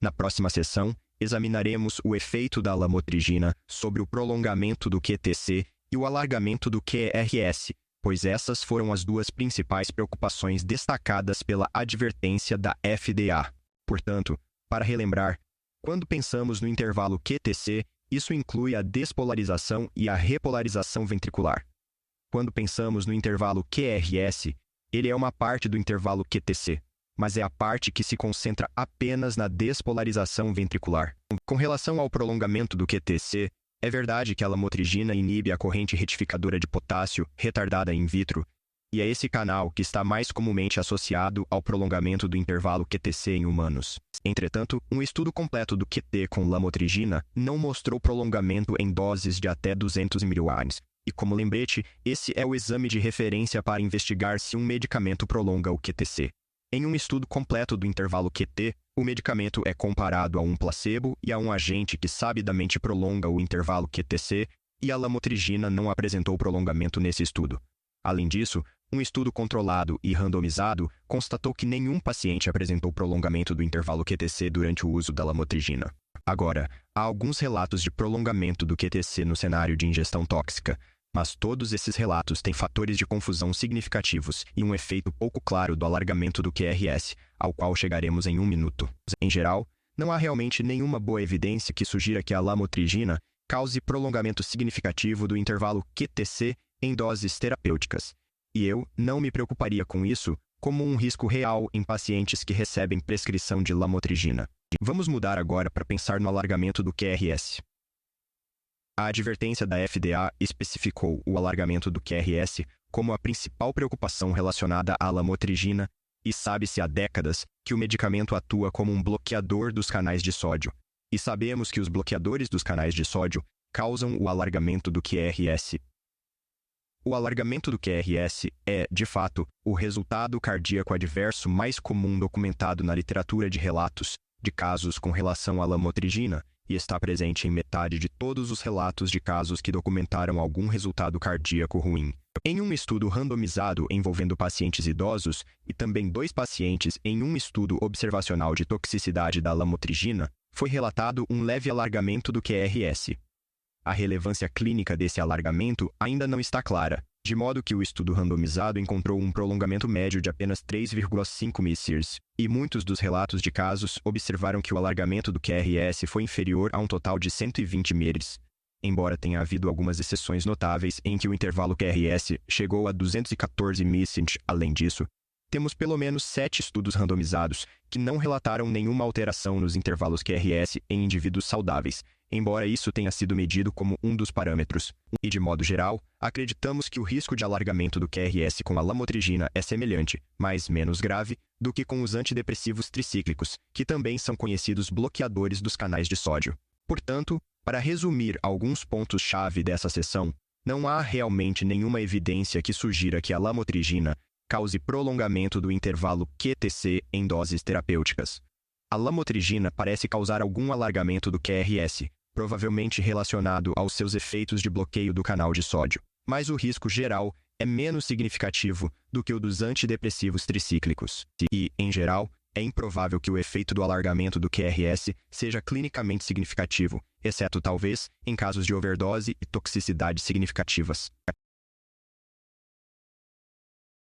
Na próxima sessão, examinaremos o efeito da lamotrigina sobre o prolongamento do QTc e o alargamento do QRS, pois essas foram as duas principais preocupações destacadas pela advertência da FDA. Portanto, para relembrar, quando pensamos no intervalo QTc, isso inclui a despolarização e a repolarização ventricular. Quando pensamos no intervalo QRS, ele é uma parte do intervalo QTc, mas é a parte que se concentra apenas na despolarização ventricular. Com relação ao prolongamento do QTc, é verdade que a lamotrigina inibe a corrente retificadora de potássio retardada in vitro, e é esse canal que está mais comumente associado ao prolongamento do intervalo QTc em humanos. Entretanto, um estudo completo do QT com lamotrigina não mostrou prolongamento em doses de até 200 mg. E como lembrete, esse é o exame de referência para investigar se um medicamento prolonga o QTc. Em um estudo completo do intervalo QT, o medicamento é comparado a um placebo e a um agente que sabidamente prolonga o intervalo QTc, e a lamotrigina não apresentou prolongamento nesse estudo. Além disso, um estudo controlado e randomizado constatou que nenhum paciente apresentou prolongamento do intervalo QTc durante o uso da lamotrigina. Agora, há alguns relatos de prolongamento do QTc no cenário de ingestão tóxica, mas todos esses relatos têm fatores de confusão significativos e um efeito pouco claro do alargamento do QRS, ao qual chegaremos em um minuto. Em geral, não há realmente nenhuma boa evidência que sugira que a lamotrigina cause prolongamento significativo do intervalo QTc em doses terapêuticas, e eu não me preocuparia com isso como um risco real em pacientes que recebem prescrição de lamotrigina. Vamos mudar agora para pensar no alargamento do QRS. A advertência da FDA especificou o alargamento do QRS como a principal preocupação relacionada à lamotrigina, e sabe-se há décadas que o medicamento atua como um bloqueador dos canais de sódio. E sabemos que os bloqueadores dos canais de sódio causam o alargamento do QRS. O alargamento do QRS é, de fato, o resultado cardíaco adverso mais comum documentado na literatura de relatos de casos com relação à lamotrigina, e está presente em metade de todos os relatos de casos que documentaram algum resultado cardíaco ruim. Em um estudo randomizado envolvendo pacientes idosos e também 2 pacientes em um estudo observacional de toxicidade da lamotrigina, foi relatado um leve alargamento do QRS. A relevância clínica desse alargamento ainda não está clara, de modo que o estudo randomizado encontrou um prolongamento médio de apenas 3,5 mSirs, e muitos dos relatos de casos observaram que o alargamento do QRS foi inferior a um total de 120 mSirs, embora tenha havido algumas exceções notáveis em que o intervalo QRS chegou a 214 mSirs. Além disso, temos pelo menos 7 estudos randomizados que não relataram nenhuma alteração nos intervalos QRS em indivíduos saudáveis, embora isso tenha sido medido como um dos parâmetros. E, de modo geral, acreditamos que o risco de alargamento do QRS com a lamotrigina é semelhante, mas menos grave, do que com os antidepressivos tricíclicos, que também são conhecidos bloqueadores dos canais de sódio. Portanto, para resumir alguns pontos-chave dessa sessão, não há realmente nenhuma evidência que sugira que a lamotrigina cause prolongamento do intervalo QTc em doses terapêuticas. A lamotrigina parece causar algum alargamento do QRS, provavelmente relacionado aos seus efeitos de bloqueio do canal de sódio, mas o risco geral é menos significativo do que o dos antidepressivos tricíclicos. E, em geral, é improvável que o efeito do alargamento do QRS seja clinicamente significativo, exceto talvez em casos de overdose e toxicidade significativas.